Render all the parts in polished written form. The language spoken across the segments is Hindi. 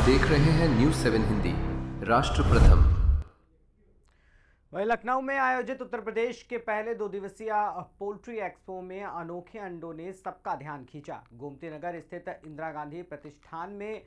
देख रहे हैं न्यूज 7 हिंदी, राष्ट्र प्रथम। वहीं लखनऊ में आयोजित उत्तर प्रदेश के पहले 2 दिवसीय पोल्ट्री एक्सपो में अनोखे अंडों ने सबका ध्यान खींचा। गोमती नगर स्थित इंदिरा गांधी प्रतिष्ठान में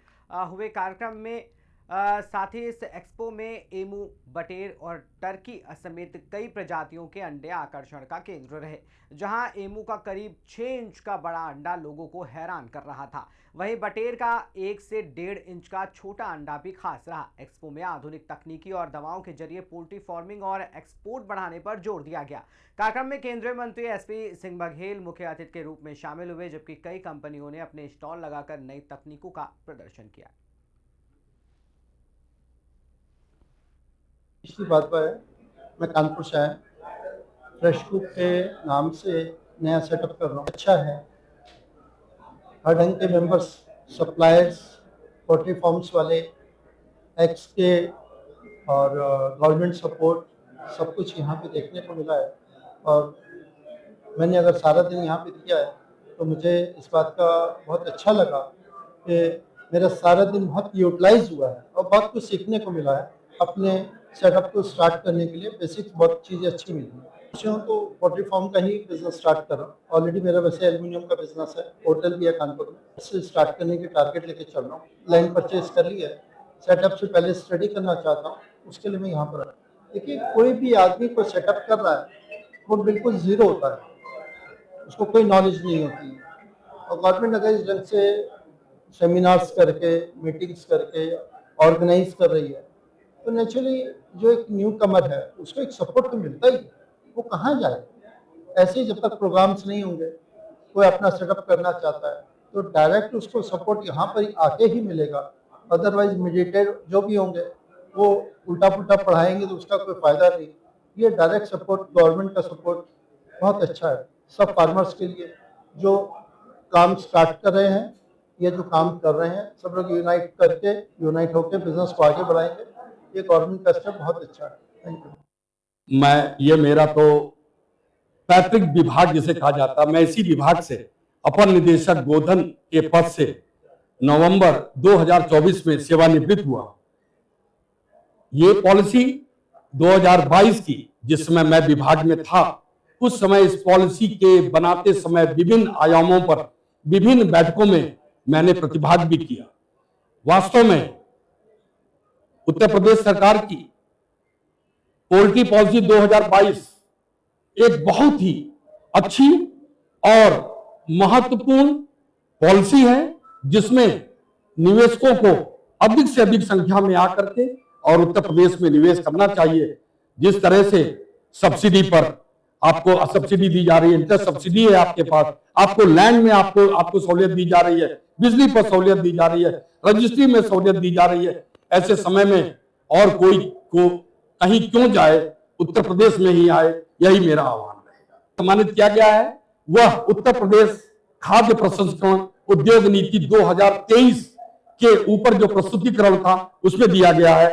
हुए कार्यक्रम में साथ ही इस एक्सपो में एमू, बटेर और टर्की समेत कई प्रजातियों के अंडे आकर्षण का केंद्र रहे। जहां एमू का करीब 6 इंच का बड़ा अंडा लोगों को हैरान कर रहा था, वहीं बटेर का 1 से 1.5 इंच का छोटा अंडा भी खास रहा। एक्सपो में आधुनिक तकनीकी और दवाओं के जरिए पोल्ट्री फार्मिंग और एक्सपोर्ट बढ़ाने पर जोर दिया गया। कार्यक्रम में केंद्रीय मंत्री एसपी सिंह बघेल मुख्य अतिथि के रूप में शामिल हुए, जबकि कई कंपनियों ने अपने स्टॉल लगाकर नई तकनीकों का प्रदर्शन किया। पिछली बात पर है, मैं कानपुर से आया, फ्रेश कुक के नाम से नया सेटअप कर रहा हूँ। अच्छा है, हर ढंग के मेंबर्स, सप्लायर्स, पोल्ट्री फार्म्स वाले, एक्स के और गवर्नमेंट सपोर्ट सब कुछ यहाँ पे देखने को मिला है। और मैंने अगर सारा दिन यहाँ पे दिया है तो मुझे इस बात का बहुत अच्छा लगा कि मेरा सारा दिन बहुत यूटिलाइज हुआ है और बहुत कुछ सीखने को मिला है। अपने सेटअप को स्टार्ट करने के लिए बेसिक्स बहुत चीज़ें अच्छी मिली हैं। तो पोल्ट्री फार्म का ही बिजनेस स्टार्ट कर रहा हूँ। ऑलरेडी मेरा वैसे एल्यूमिनियम का बिजनेस है, होटल भी है कानपुर में, इससे स्टार्ट करने के टारगेट लेके चल रहा हूँ। लैंड परचेज कर लिया है, सेटअप से पहले स्टडी करना चाहता हूँ, उसके लिए मैं यहाँ पर आया। देखिए, कोई भी आदमी को सेटअप कर रहा है वो बिल्कुल ज़ीरो होता है, उसको कोई नॉलेज नहीं होती है। और गवर्नमेंट अगर इस ढंग से सेमिनार्स करके, मीटिंग्स करके ऑर्गेनाइज कर रही है तो नेचुरली जो एक न्यू कमर है उसको एक सपोर्ट तो मिलता ही, वो कहाँ जाए। ऐसे ही जब तक प्रोग्राम्स नहीं होंगे, कोई अपना सेटअप करना चाहता है तो डायरेक्ट उसको सपोर्ट यहाँ पर आके ही मिलेगा। अदरवाइज मीडिएटर जो भी होंगे वो उल्टा पुल्टा पढ़ाएंगे तो उसका कोई फायदा नहीं। ये डायरेक्ट सपोर्ट, गवर्नमेंट का सपोर्ट बहुत अच्छा है सब फार्मर्स के लिए। जो काम स्टार्ट कर रहे हैं, ये जो काम कर रहे हैं, सब लोग यूनाइट होकर बिजनेस को आगे बढ़ाएंगे। ये गवर्नमेंट का स्टेप बहुत अच्छा है। Thank you. ये मेरा तो पैतृक विभाग जिसे कहा जाता, मैं इसी विभाग से अपर निदेशक गोधन के पद से नवंबर 2024 में सेवानिवृत्त हुआ। ये पॉलिसी 2022 की, जिस समय मैं विभाग में था, उस समय इस पॉलिसी के बनाते समय विभिन्न आयामों पर विभिन्न बैठकों में मैंने प्रतिभाग भी किया। वास्तव में उत्तर प्रदेश सरकार की पोल्ट्री पॉलिसी 2022 एक बहुत ही अच्छी और महत्वपूर्ण पॉलिसी है, जिसमें निवेशकों को अधिक से अधिक संख्या में आकर के और उत्तर प्रदेश में निवेश करना चाहिए। जिस तरह से सब्सिडी पर आपको सब्सिडी दी जा रही है, इंटरेस्ट सब्सिडी है आपके पास, आपको लैंड में आपको सहूलियत दी जा रही है, बिजली पर सहूलियत दी जा रही है, रजिस्ट्री में सहूलियत दी जा रही है। ऐसे समय में और कोई को कहीं क्यों जाए, उत्तर प्रदेश में ही आए, यही मेरा आह्वान रहेगा। सम्मानित किया गया है वह उत्तर प्रदेश खाद्य प्रसंस्करण उद्योग नीति 2023 के ऊपर जो प्रस्तुतिकरण था उसमें दिया गया है।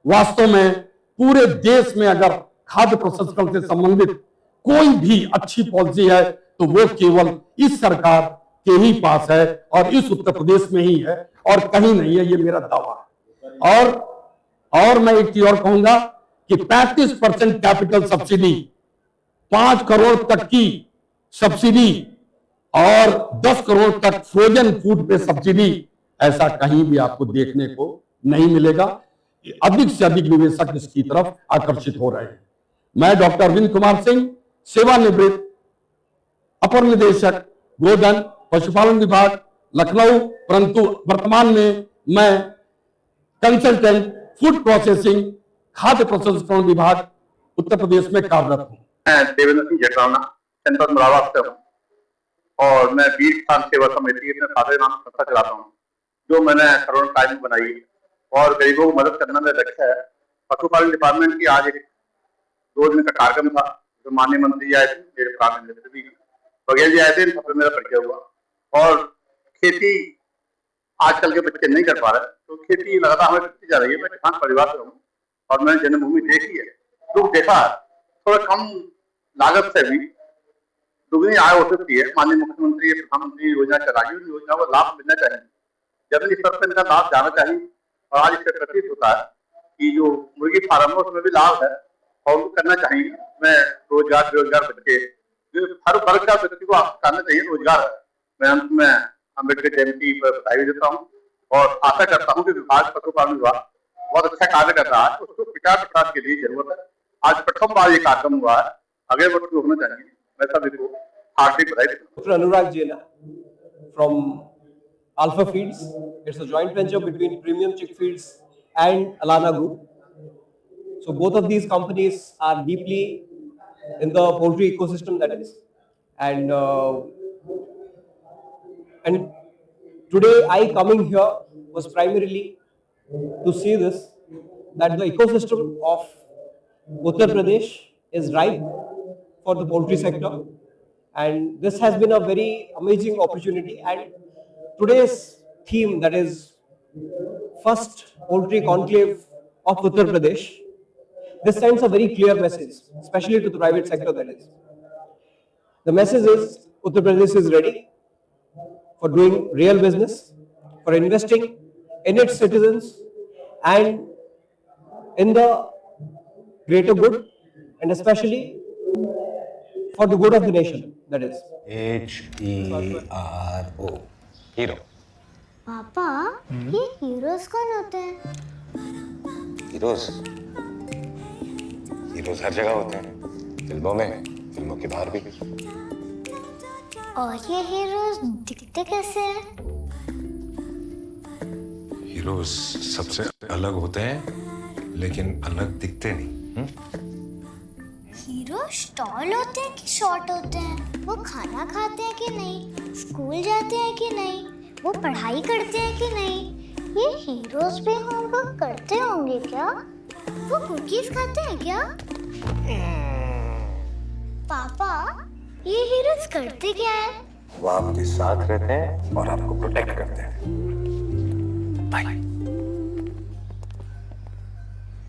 वास्तव में पूरे देश में अगर खाद्य प्रसंस्करण से संबंधित कोई भी अच्छी पॉलिसी है तो वो केवल इस सरकार के ही पास है और इस उत्तर प्रदेश में ही है और कहीं नहीं है, ये मेरा दावा है। और मैं एक चीज और कहूंगा कि 35% कैपिटल सब्सिडी, 5 करोड़ तक की सब्सिडी और 10 करोड़ तक फ्रोजन फूड पे सब्सिडी, ऐसा कहीं भी आपको देखने को नहीं मिलेगा। अधिक से अधिक निवेशक इसकी तरफ आकर्षित हो रहे हैं। मैं डॉक्टर अरविंद कुमार सिंह, सेवानिवृत्त अपर निदेशक गोधन पशुपालन विभाग लखनऊ, परंतु वर्तमान में मैं कंसल्टेंट फूड प्रोसेसिंग खाद्य प्रसंस्करण विभाग उत्तर प्रदेश में कार्यरत हूँ। मैं देवेंद्र सिंह जटराना, जनपद मुरादाबाद से हूँ और मैं वीर किसान सेवा समिति अपने फादर नाम संस्था चलाता हूँ, जो मैंने कोरोना टाइम में बनाई और गरीबों को मदद करना मेरा लक्ष्य है। पशुपालन डिपार्टमेंट की आज एक 2 दिन का कार्यक्रम था, जो माननीय मंत्री आए थे, मेरे प्राण मित्र भी बघेल जी आए थे, सबसे मेरा परिचय हुआ। और खेती आजकल के बच्चे नहीं कर पा रहे, तो खेती लगातार हमें करती जा रही है। मैं किसान परिवार से हूँ और मैंने जन्मभूमि देखी है, दुख देखा है। थोड़ा कम लागत से भी दुगनी आय हो सकती है। माननीय मुख्यमंत्री प्रधानमंत्री योजना चलाई, उन योजना को लाभ मिलना चाहिए, जमीनी स्तर पर इनका लाभ जाना चाहिए और आज इससे प्रतीत होता है कि जो मुर्गी फार्म है उसमें भी लाभ है और उनको करना चाहिए। मैं रोजगार बेरोजगार बच्चे जो हर वर्ग का व्यक्ति को आप करना चाहिए रोजगार है। मैं अंत में अम्बेडकर जयंती पर बधाई देता हूँ और आशा करता हूँ कि विभाग पशुपालन विभाग बहुत अच्छा कार्य कर रहा है। उसको प्रचार प्रसार के लिए जरूरत है। आज प्रथम बार ये कार्यक्रम हुआ है, आगे बढ़ के होना चाहिए। मैं सभी को हार्दिक बधाई देता हूँ। Dr. Anurag Jaina from Alpha Feeds. It's a joint venture between Premium Chick Feeds and Alana Group. So both of these companies are deeply in the poultry ecosystem, that is, and today I coming here was primarily to see this, that the ecosystem of Uttar Pradesh is ripe for the poultry sector, and this has been a very amazing opportunity. And today's theme, that is first poultry conclave of Uttar Pradesh, this sends a very clear message, especially to the private sector, that is. The message is Uttar Pradesh is ready for doing real business, for investing in its citizens and in the greater good, and especially for the good of the nation, that is. HERO hero. पापा ये हीरोज कौन होते हैं? हीरोज हीरोज हर जगह होते हैं, फिल्मों में, फिल्मों के बाहर भी। और ये हीरोज दिखते कैसे हैं? हीरोज सबसे अलग होते हैं लेकिन अलग दिखते नहीं। हीरो स्टॉल होते हैं कि शॉर्ट होते हैं? वो खाना खाते हैं कि नहीं? स्कूल जाते हैं कि नहीं? वो पढ़ाई करते हैं कि नहीं? ये हीरोज भी होमवर्क करते होंगे क्या? वो कुकीज खाते हैं क्या? पापा ये हीरोज करते क्या है? वो आपके साथ रहते हैं और आपको प्रोटेक्ट करते हैं। बाय।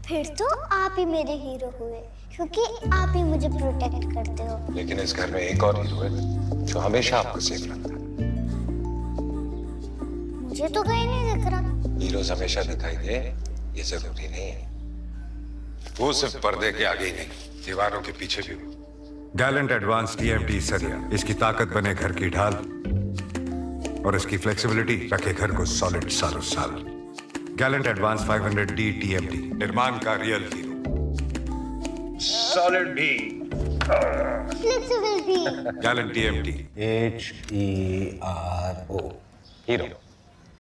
फिर तो आप ही मेरे हीरो हुए, क्योंकि आप ही मुझे प्रोटेक्ट करते हो। लेकिन इस घर में एक और हीरो है जो हमेशा आपको सेफ रखता है। मुझे तो कहीं नहीं दिख रहा। हीरोज हमेशा दिखाई दे ये जरूरी नहीं है। वो सिर्फ पर्दे के आगे ही नहीं, दीवारों के पीछे भी। गैलेंट एडवांस टीएमटी सरिया, इसकी ताकत बने घर की ढाल और इसकी फ्लेक्सिबिलिटी रखे घर को सॉलिड सालों साल। गैलेंट एडवांस 500D टीएमटी, निर्माण का रियल हीरो। सॉलिड भी, फ्लेक्सिबल भी। Gallant TMT. HERO hero.